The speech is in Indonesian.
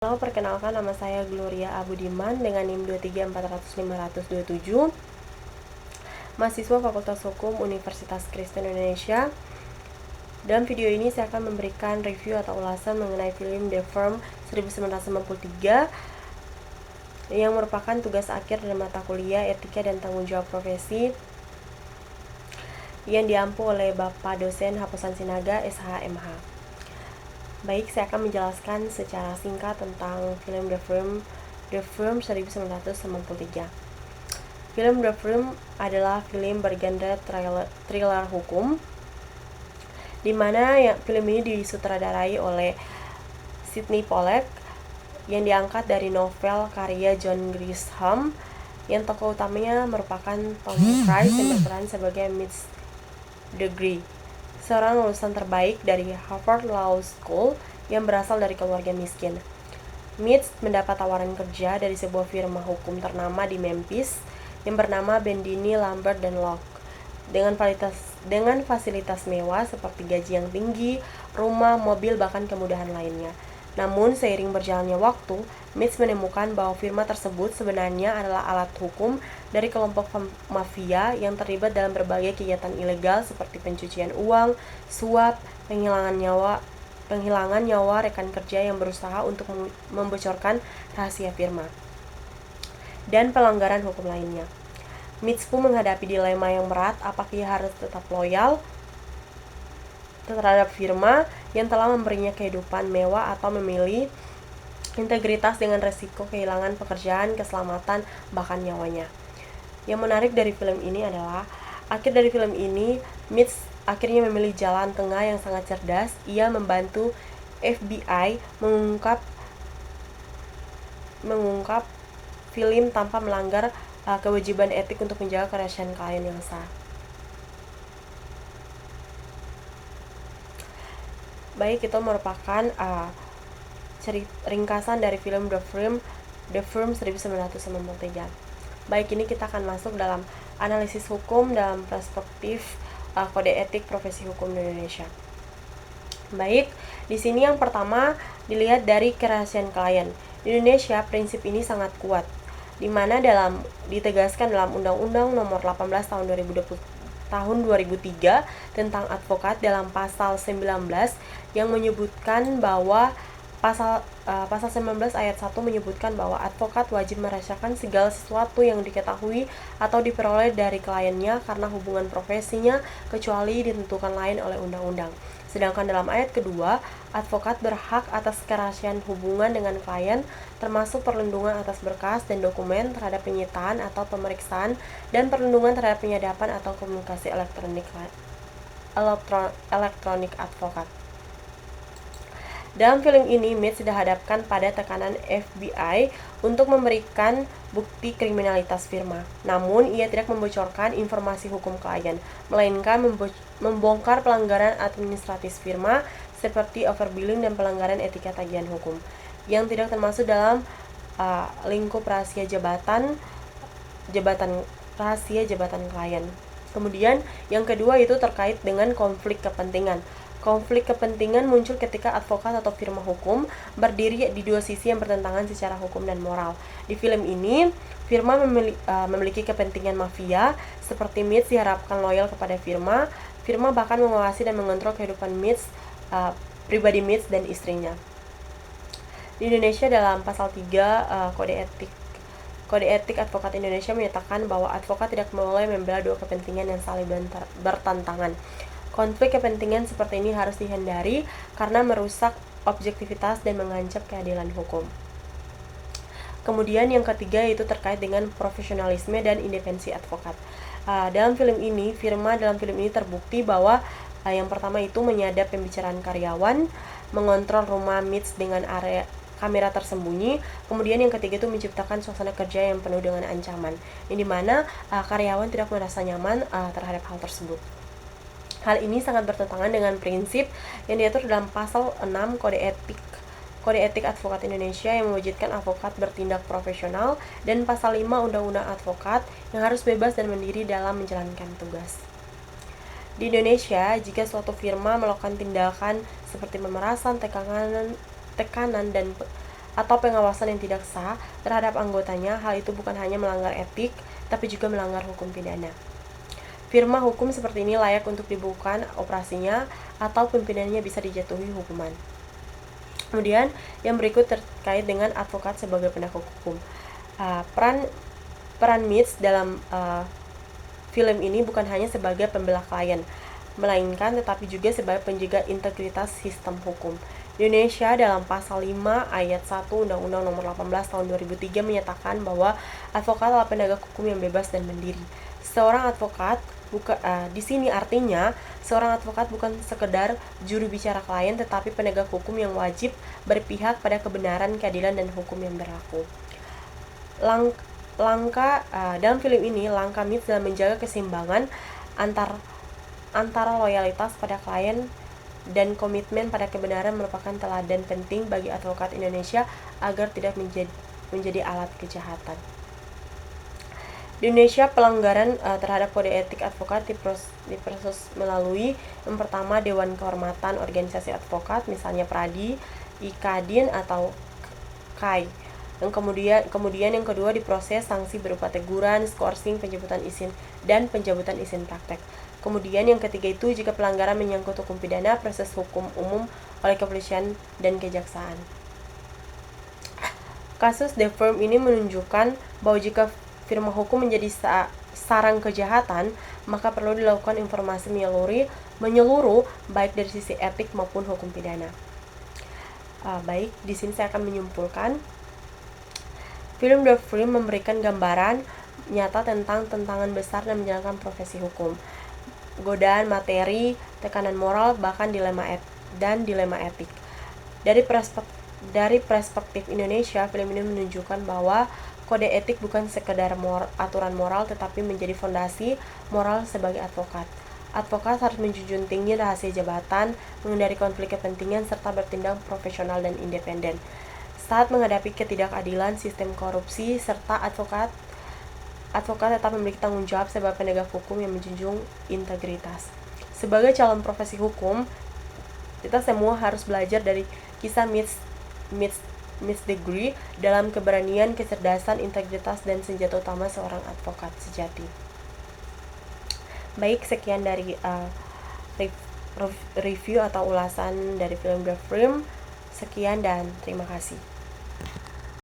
Halo, perkenalkan nama saya Gloria Abudiman dengan NIM 234005527, mahasiswa Fakultas Hukum Universitas Kristen Indonesia. Dalam video ini saya akan memberikan review atau ulasan mengenai film The Firm 1993 yang merupakan tugas akhir dari mata kuliah Etika dan Tanggung Jawab Profesi yang diampu oleh Bapak dosen Hapusan Sinaga SHMH. Baik, saya akan menjelaskan secara singkat tentang film The Firm 1993. Film The Firm adalah film bergenre thriller hukum, di mana film ini disutradarai oleh Sidney Pollack yang diangkat dari novel karya John Grisham, yang tokoh utamanya merupakan Tom Cruise yang berperan sebagai Mitch Degree, seorang lulusan terbaik dari Harvard Law School yang berasal dari keluarga miskin. Mitch mendapat tawaran kerja dari sebuah firma hukum ternama di Memphis yang bernama Bendini, Lambert & Locke dengan fasilitas mewah seperti gaji yang tinggi, rumah, mobil, bahkan kemudahan lainnya. Namun, seiring berjalannya waktu, Mitch menemukan bahwa firma tersebut sebenarnya adalah alat hukum dari kelompok mafia yang terlibat dalam berbagai kegiatan ilegal seperti pencucian uang, suap, penghilangan nyawa rekan kerja yang berusaha untuk membocorkan rahasia firma, dan pelanggaran hukum lainnya. Mitch pun menghadapi dilema yang berat, apakah ia harus tetap loyal terhadap firma yang telah memberinya kehidupan mewah atau memilih integritas dengan resiko kehilangan pekerjaan, keselamatan, bahkan nyawanya. Yang menarik dari film ini adalah akhir dari film ini, Mitch akhirnya memilih jalan tengah yang sangat cerdas. Ia membantu FBI mengungkap film tanpa melanggar kewajiban etik untuk menjaga kerahasiaan klien yang sah. Baik, itu merupakan ringkasan dari film The Firm 1993. Baik, ini kita akan masuk dalam analisis hukum dalam perspektif kode etik profesi hukum di Indonesia. Baik, di sini yang pertama dilihat dari kerahasiaan klien. Di Indonesia, prinsip ini sangat kuat, di mana ditegaskan dalam Undang-Undang Nomor 18 Tahun 2003 tentang advokat dalam pasal 19 yang menyebutkan bahwa pasal 19 ayat 1 menyebutkan bahwa advokat wajib merahasiakan segala sesuatu yang diketahui atau diperoleh dari kliennya karena hubungan profesinya, kecuali ditentukan lain oleh undang-undang. Sedangkan dalam ayat kedua, advokat berhak atas kerahasiaan hubungan dengan klien, termasuk perlindungan atas berkas dan dokumen terhadap penyitaan atau pemeriksaan, dan perlindungan terhadap penyadapan atau komunikasi elektronik advokat. Dalam film ini, Mitch dihadapkan pada tekanan FBI untuk memberikan bukti kriminalitas firma. Namun, ia tidak membocorkan informasi hukum klien, melainkan membongkar pelanggaran administratif firma seperti overbilling dan pelanggaran etika tagihan hukum yang tidak termasuk dalam lingkup rahasia jabatan klien. Kemudian, yang kedua itu terkait dengan konflik kepentingan. Konflik kepentingan muncul ketika advokat atau firma hukum berdiri di dua sisi yang bertentangan secara hukum dan moral. Di film ini, firma memiliki kepentingan mafia, seperti Mitch diharapkan loyal kepada firma. Firma bahkan mengawasi dan mengontrol kehidupan pribadi Mitch dan istrinya. Di Indonesia, dalam pasal 3 Kode etik advokat Indonesia menyatakan bahwa advokat tidak boleh membela dua kepentingan yang saling bertentangan. Konflik kepentingan seperti ini harus dihindari karena merusak objektivitas dan mengancam keadilan hukum. Kemudian yang ketiga yaitu terkait dengan profesionalisme dan independensi advokat. Dalam film ini terbukti bahwa yang pertama itu menyadap pembicaraan karyawan, mengontrol rumah Mitch dengan area kamera tersembunyi. Kemudian yang ketiga itu menciptakan suasana kerja yang penuh dengan ancaman, yang dimana karyawan tidak merasa nyaman terhadap hal tersebut. Hal ini sangat bertentangan dengan prinsip yang diatur dalam pasal 6 Kode Etik Advokat Indonesia yang mewajibkan advokat bertindak profesional, dan pasal 5 Undang-Undang Advokat yang harus bebas dan mandiri dalam menjalankan tugas. Di Indonesia, jika suatu firma melakukan tindakan seperti pemerasan, tekanan dan atau pengawasan yang tidak sah terhadap anggotanya. Hal itu bukan hanya melanggar etik, tapi juga melanggar hukum pidana. Firma hukum seperti ini layak untuk dibuka operasinya atau pimpinannya bisa dijatuhi hukuman. Kemudian yang berikut terkait dengan advokat sebagai penegak hukum. Peran Mitch dalam film ini bukan hanya sebagai pembela klien, melainkan tetapi juga sebagai penjaga integritas sistem hukum. Indonesia dalam pasal 5 ayat 1 Undang-Undang Nomor 18 Tahun 2003 menyatakan bahwa advokat adalah penegak hukum yang bebas dan mandiri. Seorang advokat di sini artinya seorang advokat bukan sekedar juru bicara klien, tetapi penegak hukum yang wajib berpihak pada kebenaran, keadilan, dan hukum yang berlaku. Dalam film ini, langkah Mitch dalam menjaga keseimbangan antara loyalitas pada klien dan komitmen pada kebenaran merupakan teladan penting bagi advokat Indonesia agar tidak menjadi alat kejahatan. Di Indonesia, pelanggaran terhadap kode etik advokat diproses melalui yang pertama Dewan Kehormatan Organisasi Advokat, misalnya Pradi, IKADIN, atau KAI. Kemudian yang kedua diproses sanksi berupa teguran, skorsing, pencabutan izin praktek. Kemudian yang ketiga itu jika pelanggaran menyangkut hukum pidana, proses hukum umum oleh kepolisian dan kejaksaan. Kasus The Firm ini menunjukkan bahwa jika firma hukum menjadi sarang kejahatan, maka perlu dilakukan informasi menyeluruh baik dari sisi etik maupun hukum pidana. Baik, di sini saya akan menyimpulkan. Film The Firm memberikan gambaran nyata tentang tantangan besar dalam menjalankan profesi hukum, godaan materi, tekanan moral, bahkan dilema etik. Dari perspektif Indonesia, film ini menunjukkan bahwa kode etik bukan sekedar aturan moral, tetapi menjadi fondasi moral sebagai advokat. Advokat harus menjunjung tinggi rahasia jabatan, menghindari konflik kepentingan, serta bertindak profesional dan independen saat menghadapi ketidakadilan, sistem korupsi, serta advokat tetap memiliki tanggung jawab sebagai penegak hukum yang menjunjung integritas. Sebagai calon profesi hukum, kita semua harus belajar dari kisah Mitch Degree dalam keberanian, kecerdasan, integritas, dan senjata utama seorang advokat sejati. Baik, sekian dari review atau ulasan dari film The Firm. Sekian dan terima kasih.